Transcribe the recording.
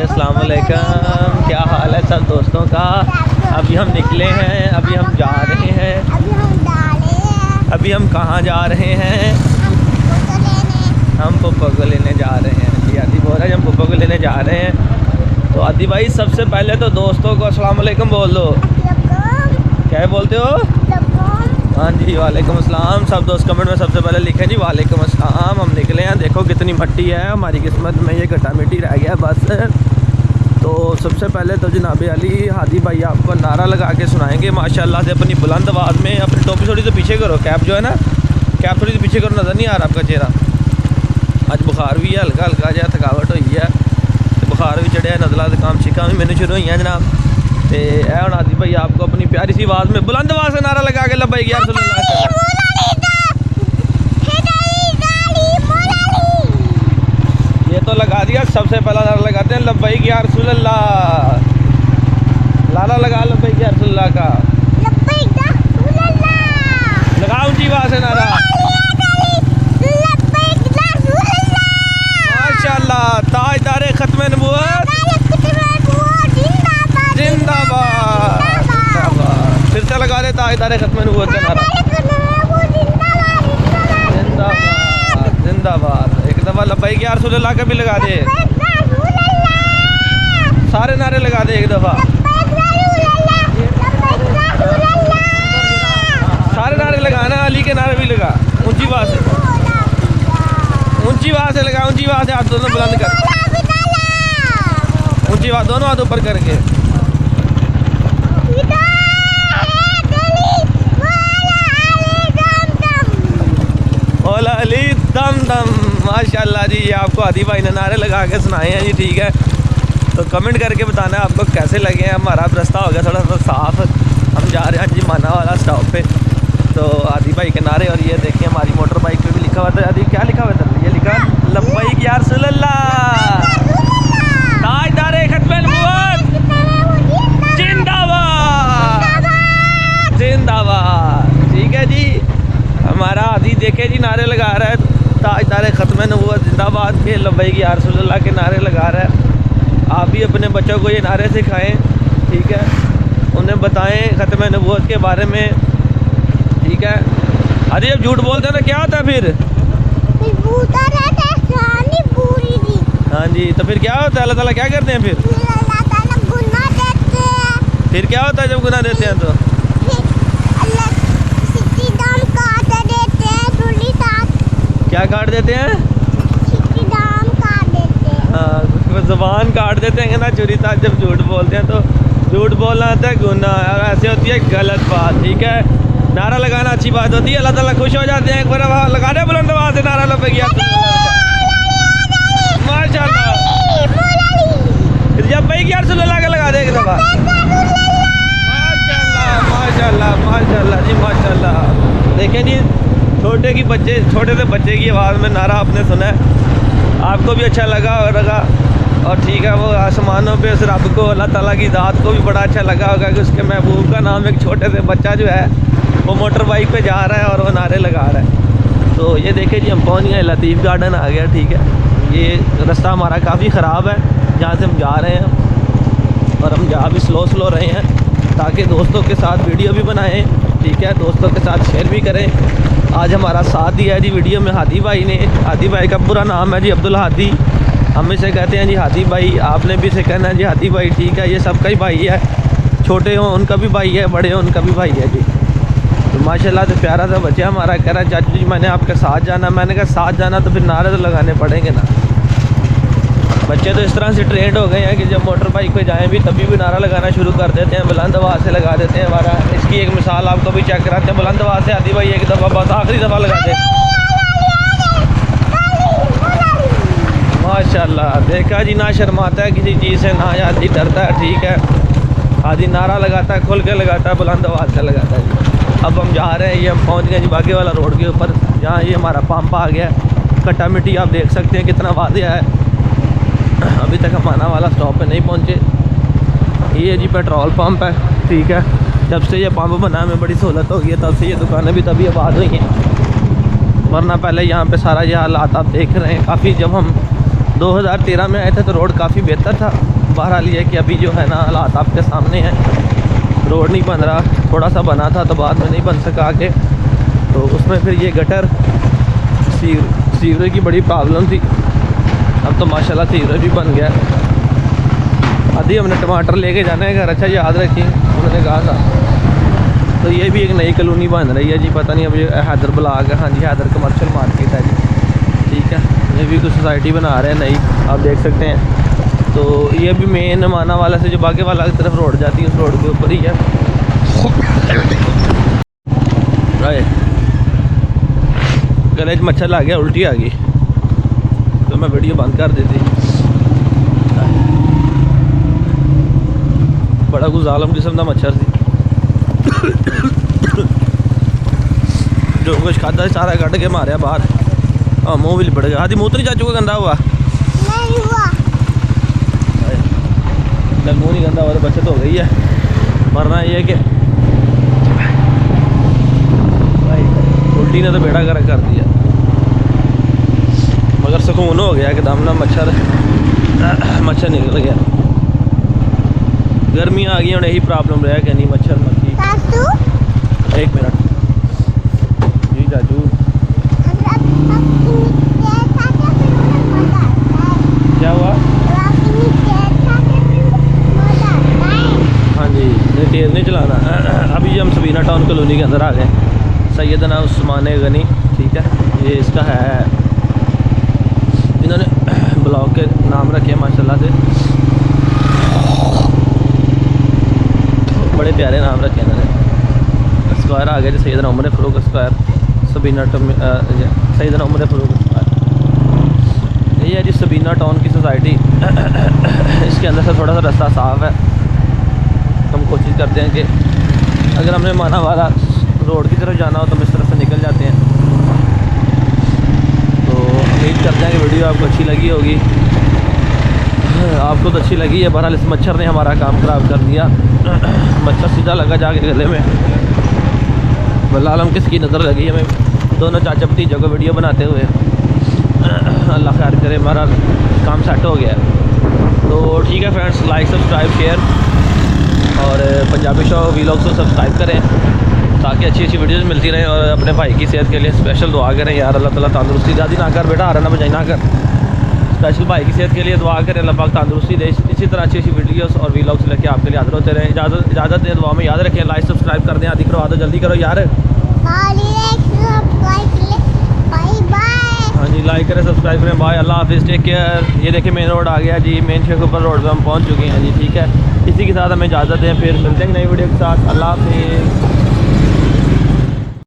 अस्सलाम वालेकुम। क्या हाल है सब दोस्तों का। अभी हम निकले हैं, अभी हम जा रहे हैं। अभी हम कहाँ जा रहे हैं? हम पप्पा को लेने जा रहे हैं जी। आदि बोल रहा है हम पप्पा को लेने जा रहे हैं। तो आदि भाई सबसे पहले तो दोस्तों को अस्सलाम वालेकुम बोल दो। क्या बोलते हो? हाँ जी वालेकुम अस्सलाम। सब दोस्त कमेंट में सबसे पहले लिखें जी वालेकुम अस्सलाम। हम निकले हैं, देखो कितनी मट्टी है हमारी किस्मत में, ये घटा मिट्टी रह गया बस। तो सबसे पहले तो जनाब अली हादी भाई आपको नारा लगा के सुनाएंगे माशाल्लाह से अपनी बुलंद आवाज़ में। अपनी टोपी थोड़ी तो पीछे करो, कैप जो है ना कैप थोड़ी तो पीछे करो, नज़र नहीं आ रहा आपका चेहरा। आज बुखार भी है, हल्का हल्का जहा थकावट हुई है, तो बुखार भी चढ़िया, नज़ला जुकाम शिकाम भी मैंने शुरू हुई हैं जनाब। तो है हूँ आदि भाई आपको अपनी प्यारी सी आवाज़ में बुलंद आवाज़ से नारा लगा के लब्बैक या रसूल अल्लाह। ये तो लगा दिया, सबसे पहला नारा लगाते हैं लब्बैक या रसूल अल्लाह। लाला लगा लब्बैक या रसूल अल्लाह का, लगाओ ऊंची आवाज़ से नारा माशाल्लाह। ताजदारे खत्म नबूवत जिंदाबाद। फिर से लगा दे ताजदारे खत्म नबूवत का नारा जिंदाबाद जिंदाबाद। एक दफ़ा लब्बैक या रसूल अल्लाह का भी लगा दे, सारे नारे लगा दे एक दफ़ा, सारे नारे लगाना, अली के नारे भी लगा ऊंची आवाज़ से, ऊंची आवाज़ से लगा, ऊंची आवाज़ से हाथ दोनों बुलंद कर, ऊंची आवाज़ दोनों हाथ ऊपर करके। ओला अली दम दम माशाल्लाह जी। आपको आदि भाई ने नारे लगा के सुनाए हैं जी, ठीक है। तो कमेंट करके बताना आपको कैसे लगे हैं। हमारा रास्ता हो गया थोड़ा सा साफ, हम जा रहे हैं जी माना वाला स्टॉप पे। तो आदि भाई के नारे, और ये देखिए हमारी मोटर बाइक पे भी लिखा हुआ था, आदि क्या लिखा हुआ था? ये लिखा लब्बैक या रसूल अल्लाह, ताजदारे खत्म नबूवत जिंदाबाद जिंदाबाद। ठीक है जी, हमारा आदि देखे जी नारे लगा रहा है, ताजदारे खत्म नबूवत जिंदाबाद के, लब्बैक या रसूल अल्लाह के नारे लगा रहा है। आप भी अपने बच्चों को ये नारे सिखाएं, ठीक है, उन्हें बताएं खत्म नबूवत के बारे में, ठीक है। अरे जब झूठ बोलते हैं तो क्या होता है फिर? हाँ जी, तो फिर क्या होता है? अल्लाह ताला क्या करते हैं फिर? फिर क्या होता है जब गुनाह देते हैं? तो क्या काट देते हैं? हाँ, ज़ुबान काट देते हैं ना छुरी ताज जब झूठ बोलते हैं। तो झूठ बोलना होता है गुनाह, और ऐसे होती है गलत बात, ठीक है। नारा लगाना अच्छी बात होती है, अल्लाह ताला खुश हो जाते हैं। एक बार लगा दे बुलंद आवाज़ से नारा लब्बैक या माशाल्लाह। लब्बैक या रसूल अल्लाह का लगा दे एक दफ़ा, माशाल्लाह माशाल्लाह माशाल्लाह जी माशाल्लाह। देखें जी छोटे से बच्चे की आवाज़ में नारा आपने सुना है, आपको भी अच्छा लगा होगा। और ठीक है, वो आसमानों पे उस रब को, अल्लाह ताला की ज़ात को भी बड़ा अच्छा लगा होगा कि उसके महबूब का नाम एक छोटे से बच्चा जो है वो मोटर बाइक पे जा रहा है और वो नारे लगा रहा है। तो ये देखे जी हम पहुंच गए, लतीफ़ गार्डन आ गया, ठीक है। ये रास्ता हमारा काफ़ी ख़राब है जहाँ से हम जा रहे हैं, और हम जा भी स्लो रहे हैं ताकि दोस्तों के साथ वीडियो भी बनाएं, ठीक है, दोस्तों के साथ शेयर भी करें। आज हमारा साथ दिया है जी वीडियो में हादी भाई ने। हादी भाई का पूरा नाम है जी अब्दुल हादी, हम इसे कहते हैं जी हादी भाई। आपने भी इसे कहना है जी हादी भाई, ठीक है। ये सबका ही भाई है, छोटे हों उनका भी भाई है, बड़े हों उनका भी भाई है जी। तो माशाल्लाह से प्यारा सा बच्चा हमारा कह रहा है चाचू जी मैंने आपके साथ जाना। मैंने कहा साथ जाना तो फिर नारे तो लगाने पड़ेंगे ना। बच्चे तो इस तरह से ट्रेंड हो गए हैं कि जब मोटर बाइक पे जाएं भी तभी भी नारा लगाना शुरू कर देते हैं, बुलंद आवाज़ से लगा देते हैं हमारा। इसकी एक मिसाल आपको भी चेक कराते हैं, बुलंद आवाज़ से आदि भाई एक दफ़ा बस आखिरी दफ़ा लगा दे। माशाल्लाह, देखा जी, ना शर्माता है किसी चीज़ से, ना आदि डरता है, ठीक है। आदि नारा लगाता है, खुल के लगाता है, बुलंद आवाज़ से लगाता है जी। अब हम जा रहे हैं, ये हम पहुँच गए जी बागे वाला रोड के ऊपर, जहाँ ये हमारा पंप आ गया है। कट्टा मिट्टी आप देख सकते हैं कितना वादिया है। अभी तक हम आना वाला स्टॉप पे नहीं पहुँचे। ये जी पेट्रोल पंप है, ठीक है। जब से ये पंप बना में बड़ी सहूलत हो गई है, तब से ये दुकानें भी तभी आबाद हुई हैं, वरना पहले यहाँ पे सारा ये हालात आप देख रहे हैं। काफ़ी जब हम 2013 में आए थे तो रोड काफ़ी बेहतर था। बहरहाल ये कि अभी जो है ना हालात आपके सामने हैं, रोड नहीं बन रहा, थोड़ा सा बना था तो बाद में नहीं बन सका आगे, तो उसमें फिर ये गटर सीवरेज की बड़ी प्रॉब्लम थी। अब तो माशाल्लाह सीवरेज भी बन गया। आधी हमने टमाटर लेके जाना है घर, अच्छा याद रखिए उन्होंने कहा था। तो ये भी एक नई कॉलोनी बन रही है जी, पता नहीं अब ये हैदर ब्लॉक है, हाँ जी हैदर कमर्शियल मार्केट है जी, ठीक है। ये भी कुछ सोसाइटी बना रहे हैं नई, आप देख सकते हैं। तो ये भी मेन माना वाला से जो बागे वाला की तरफ रोड जाती है उस रोड के ऊपर ही है। गले मच्छर ला गया, उल्टी आ गई तो मैं वीडियो बंद कर देती। बड़ा कुछ आलम किस्म का मच्छर सी जो कुछ खाता सारा कट के मारे बाहर। हाँ मुँह भी लिपट गया। आदि मुँह तो नहीं चाचू का गंदा हुआ? नहीं हुआ। मुँह नहीं गंदा हुआ तो बचत हो गई है, मरना ये कि उल्टी ने तो बेड़ा गर्क कर दिया, मगर सुकून हो गया एकदम ना। मच्छर निकल गया। गर्मी आ गई और यही प्रॉब्लम रहा कि नहीं मच्छर मक्खी। एक मिनट जी चाचू, क्या हुआ? हाँ जी नहीं तेज़ नहीं चलाना। अभी हम सबीना टाउन कॉलोनी के अंदर आ गए, सैयदना उस्मान गनी, ठीक है। ये इसका है, इन्होंने ब्लॉक के नाम रखे माशाल्लाह से, बड़े प्यारे नाम रखे इन्होंने। स्क्वायर आ गया जी सैयदना उमर फ़ारूक स्क्वायर, सबीना सैयदना उमर फ़ारूक स्क्वायर। ये है जी सबीना टाउन की सोसाइटी। इसके अंदर से थोड़ा सा रास्ता साफ़ है, हम कोशिश करते हैं कि अगर हमने माना वाला रोड की तरफ जाना हो तो हम इस तरफ से निकल जाते हैं। तो उम्मीद करते हैं कि वीडियो आपको अच्छी लगी होगी। आपको तो अच्छी लगी है, बहरहाल इस मच्छर ने हमारा काम ख़राब कर दिया। मच्छर सीधा लगा जाके गले में, बल्लालम किसकी नज़र लगी हमें दोनों चाचा भतीजों को वीडियो बनाते हुए। अल्लाह खैर करे, हमारा काम सेट हो गया। तो ठीक है फ्रेंड्स, लाइक सब्सक्राइब शेयर और पंजाबी शो वीलॉग्स को सब्सक्राइब करें ताकि अच्छी अच्छी वीडियोज़ मिलती रहें। और अपने भाई की सेहत के लिए स्पेशल दुआ करें, यार अल्लाह ताला तंदुरुस्ती ज़्यादा ना कर बेटा, आराना बजाई ना कर। स्पेशल भाई की सेहत के लिए दुआ करें, अल्लाह पाक तंदुरुस्ती दे। इसी तरह अच्छी अच्छी वीडियोस और व्लॉग्स लेके आपके लिए हाजिर होते रहें। इजाज़त दें, दुआ में याद रखें, लाइक सब्सक्राइब कर दें, आदि करवा दो, जल्दी करो यार। हाँ जी लाइक करें सब्सक्राइब करें, बाय, अल्लाह हाफिज़, टेक केयर। ये देखिए मेन रोड आ गया जी, मेन शेख ऊपर रोड पर हम पहुँच चुके हैं जी, ठीक है। इसी के साथ हमें इजाज़त दें, फिर मिलते हैं नई वीडियो के साथ। अल्लाह हाफिज़।